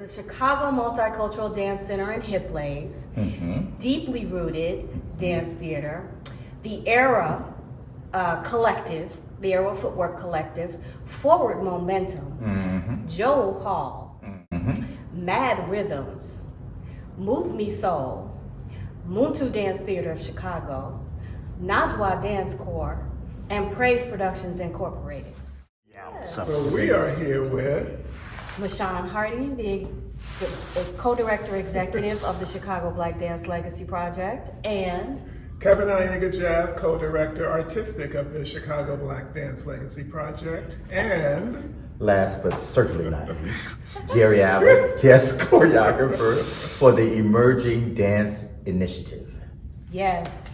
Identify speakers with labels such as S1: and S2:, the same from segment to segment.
S1: the Chicago Multicultural Dance Center and Hip Blaze, Deeply Rooted Dance Theater, the Era Collective, the Era Footwork Collective, Forward Momentum, Joel Hall, Mad Rhythms, Move Me Soul, Muntu Dance Theater of Chicago, Najwa Dance Corps, and Praise Productions Incorporated.
S2: So we are here with
S1: Mashaune Hardy, the co-director executive of the Chicago Black Dance Legacy Project, and
S2: Kevin Iega, co-director artistic of the Chicago Black Dance Legacy Project, and
S3: last but certainly not least, Gary Abbott, guest choreographer for the Emerging Dance Initiative.
S1: yes,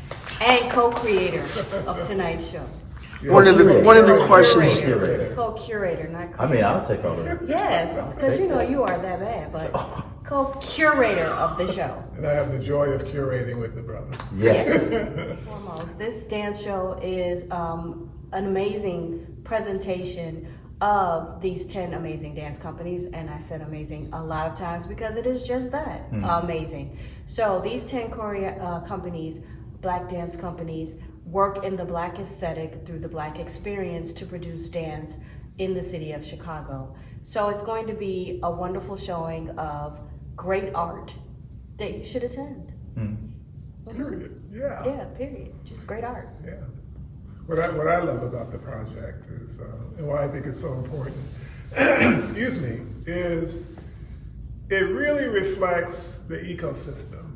S1: and co-creator of tonight's show.
S4: One of the questions.
S1: Co-curator, not
S3: I mean, I'll take all of it.
S1: yes, because you know you are that bad, but co-curator of the show.
S2: and I have the joy of curating with the brother.
S3: Yes.
S1: Foremost, this dance show is an amazing presentation of these 10 amazing dance companies, and I said amazing a lot of times because it is just that, amazing. So these 10 companies, Black dance companies, work in the Black aesthetic through the Black experience to produce dance in the city of Chicago. So it's going to be a wonderful showing of great art that you should attend.
S2: Period. Yeah.
S1: Yeah, period. Just great art.
S2: Yeah. What I love about the project is, and why I think it's so important, excuse me, is it really reflects the ecosystem.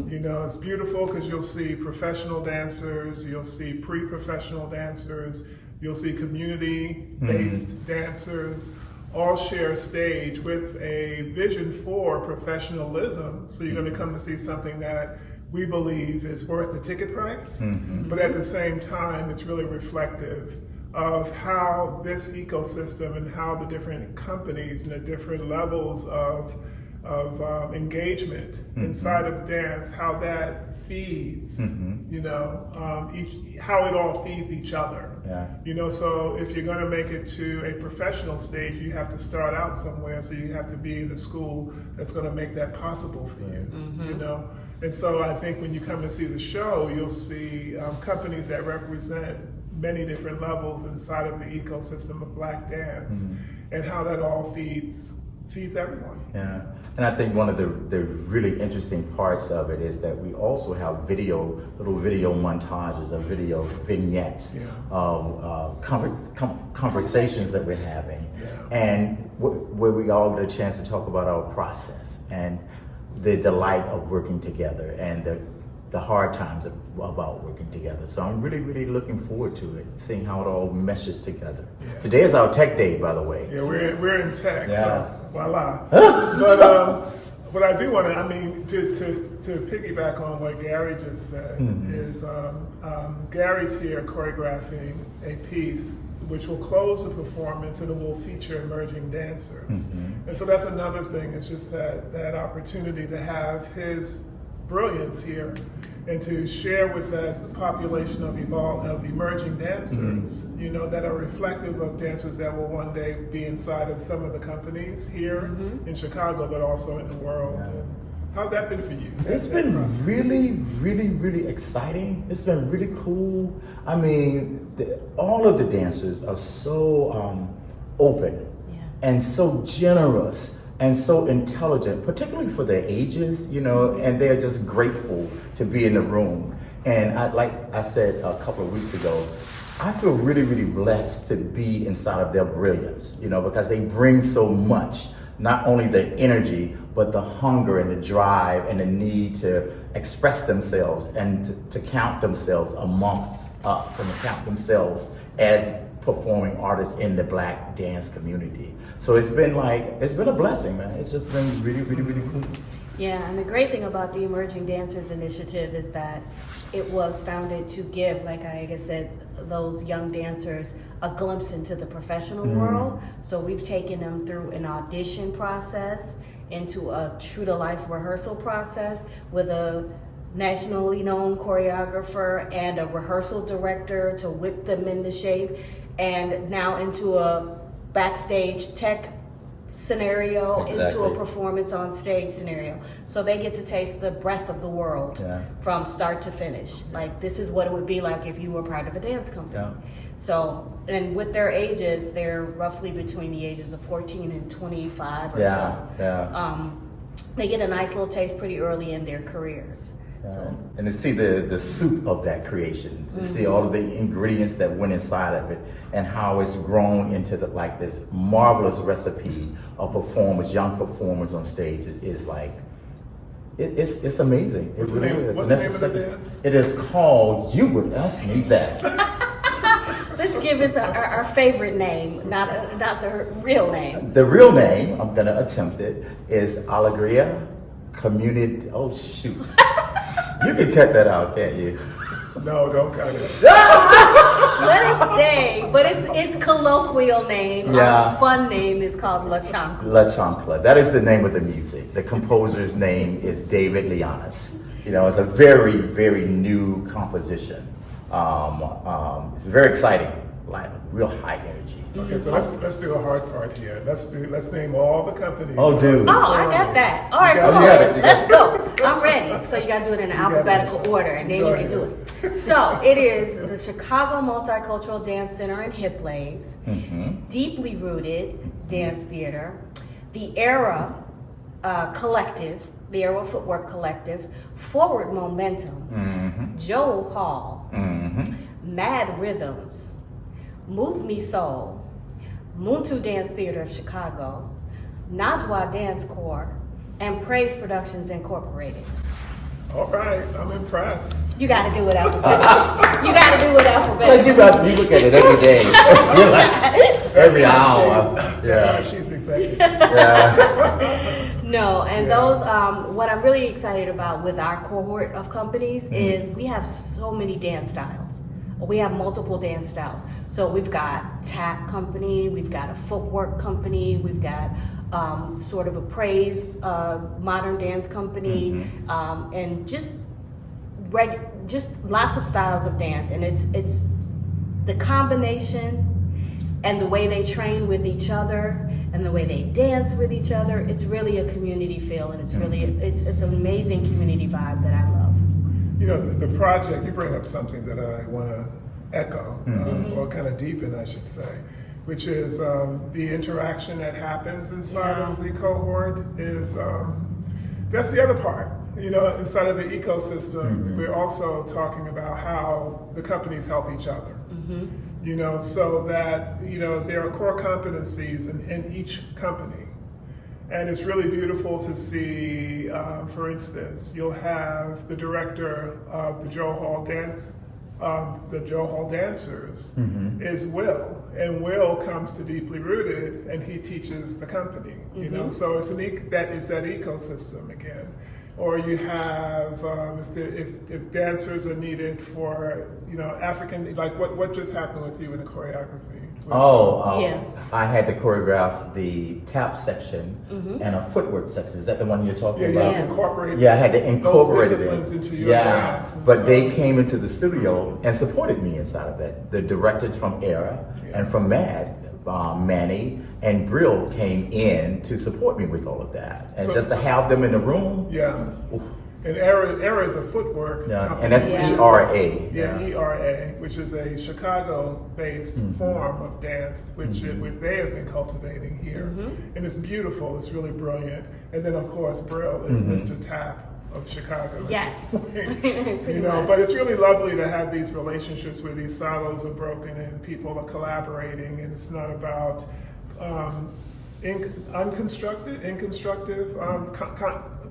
S2: You know, it's beautiful because you'll see professional dancers, you'll see pre-professional dancers, you'll see community-based dancers, all share a stage with a vision for professionalism. So you're going to come to see something that we believe is worth the ticket price, but at the same time, it's really reflective of how this ecosystem and how the different companies and the different levels of engagement inside of dance, how that feeds, you know, how it all feeds each other.
S3: Yeah.
S2: You know, so if you're going to make it to a professional stage, you have to start out somewhere. So you have to be in the school that's going to make that possible for you. You know, and so I think when you come and see the show, you'll see companies that represent many different levels inside of the ecosystem of Black dance, and how that all feeds everyone.
S3: Yeah, and I think one of the really interesting parts of it is that we also have little video montages or video vignettes of conversations that we're having, and where we all get a chance to talk about our process and the delight of working together and the hard times about working together. So I'm really, really looking forward to it, seeing how it all meshes together. Yeah. Today is our tech day, by the way.
S2: Yeah, we're in tech, so voila. But what I do want to, I mean, to piggyback on what Gary just said, is Gary's here choreographing a piece which will close the performance and it will feature emerging dancers. And so that's another thing, it's just that opportunity to have his brilliance here and to share with that population of emerging dancers, you know, that are reflective of dancers that will one day be inside of some of the companies here in Chicago, but also in the world. And how's that been for you?
S3: It's been really, really, really exciting. It's been really cool. I mean, all of the dancers are so open and so generous and so intelligent, particularly for their ages, you know, and they're just grateful to be in the room. And like I said a couple of weeks ago, I feel really, really blessed to be inside of their brilliance, you know, because they bring so much, not only the energy, but the hunger and the drive and the need to express themselves and to count themselves amongst us and to count themselves as performing artists in the Black dance community. So it's been a blessing, man. It's just been really, really, really cool.
S1: Yeah, and the great thing about the Emerging Dancers Initiative is that it was founded to give, like Iega said, those young dancers a glimpse into the professional world. So we've taken them through an audition process, into a true-to-life rehearsal process with a nationally known choreographer and a rehearsal director to whip them into shape, and now into a backstage tech scenario into a
S3: Exactly.
S1: performance on stage scenario. So they get to taste the breadth of the world
S3: Yeah.
S1: from start to finish. Like, this is what it would be like if you were part of a dance company.
S3: Yeah.
S1: So, and with their ages, they're roughly between the ages of 14 and 25 or
S3: Yeah,
S1: so.
S3: yeah.
S1: They get a nice little taste pretty early in their careers. So,
S3: And to see the soup of that creation, to see all of the ingredients that went inside of it, and how it's grown into this marvelous recipe of performers, young performers on stage, is like, it's amazing. It
S2: What's the
S3: really
S2: name-
S3: is.
S2: what's
S3: And
S2: the
S3: that's
S2: name of the
S3: second-
S2: dance?
S3: It is called. You would ask me that.
S1: let's give us our favorite name, not the real name.
S3: The real name, I'm gonna attempt it, is Alegria Community. Oh shoot! You can cut that out, can't you?
S2: No, don't cut it.
S1: Let it stay, but its colloquial name,
S3: Yeah.
S1: our fun name is called La Chancla.
S3: La Chancla. That is the name of the music. The composer's name is David Lianas. You know, it's a very, very new composition. It's very exciting, like real high energy.
S2: Okay, so let's do a hard part here. Let's name all the companies.
S3: Oh, dude.
S1: Oh, I got that. All right,
S2: You
S1: come
S2: got
S1: on.
S3: it. You got
S1: Let's go. I'm ready. So you got to do it in
S2: got it,
S1: alphabetical
S2: Michelle.
S1: order, and then
S2: Go
S1: you can
S2: ahead.
S1: do it. So it is the Chicago Multicultural Dance Center and Hip Plays, Deeply Rooted Dance Theater, the Era Collective, the Era Footwork Collective, Forward Momentum, Joel Hall, Mad Rhythms, Move Me Soul, Muntu Dance Theater of Chicago, Najwa Dance Corps, and Praise Productions Incorporated.
S2: All right, I'm impressed.
S1: You gotta do it alphabetically. You gotta do it alphabetically.
S3: You look at it every day. You're like, every hour.
S2: That's
S3: Yeah.
S2: why she's executive.
S3: Yeah.
S1: No, and
S2: Yeah.
S1: those, what I'm really excited about with our cohort of companies is we have so many dance styles. We have multiple dance styles. So we've got tap company, we've got a footwork company, we've got sort of a praise modern dance company, and just lots of styles of dance. And it's the combination and the way they train with each other and the way they dance with each other. It's really a community feel, and it's really it's an amazing community vibe that I love.
S2: You know, the project, you bring up something that I want to echo, or kind of deepen, I should say, which is the interaction that happens inside of the cohort is, that's the other part. You know, inside of the ecosystem, we're also talking about how the companies help each other. You know, so that, you know, there are core competencies in each company. And it's really beautiful to see, for instance, you'll have the director of the Joe Hall Dancers is Will, and Will comes to Deeply Rooted, and he teaches the company. You know, so it's that ecosystem again. Or you have if dancers are needed for, you know, African, like what just happened with you in the choreography?
S1: Yeah.
S3: I had to choreograph the tap section and a footwork section. Is that the one you're talking
S2: Yeah, you
S3: about?
S2: have to incorporate.
S3: Yeah, I had to incorporate
S2: those
S3: it
S2: disciplines into your
S3: yeah,
S2: dance. And
S3: but
S2: so-
S3: they came into the studio and supported me inside of that. The directors from Era and from Mad, Manny and Brill came in to support me with all of that, and
S2: So-
S3: just to have them in the room.
S2: Yeah. And Era is a footwork
S3: Yeah,
S2: company.
S3: and that's
S1: Yeah.
S3: ERA.
S2: Yeah, ERA, which is a Chicago-based form of dance, which they have been cultivating here, and it's beautiful. It's really brilliant. And then, of course, Brill is Mr. Tap of Chicago.
S1: Yes.
S2: You know, but it's really lovely to have these relationships where these silos are broken and people are collaborating, and it's not about inconstructive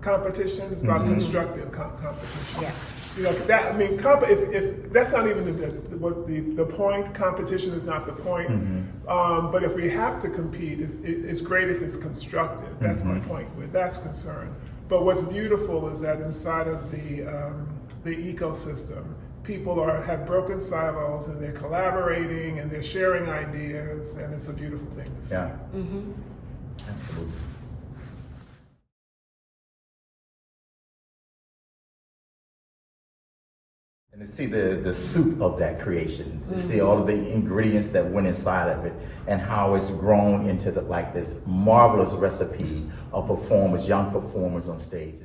S2: competition. It's about constructive competition.
S1: Yeah.
S2: You know, that, I mean, if that's not even the point, competition is not the point. But if we have to compete, it's great if it's constructive. That's my point where that's concerned. But what's beautiful is that inside of the ecosystem, people have broken silos, and they're collaborating and they're sharing ideas, and it's a beautiful thing to see.
S3: Yeah. Absolutely. And to see the soup of that creation, to see all of the ingredients that went inside of it, and how it's grown into this marvelous recipe of performers, young performers on stage.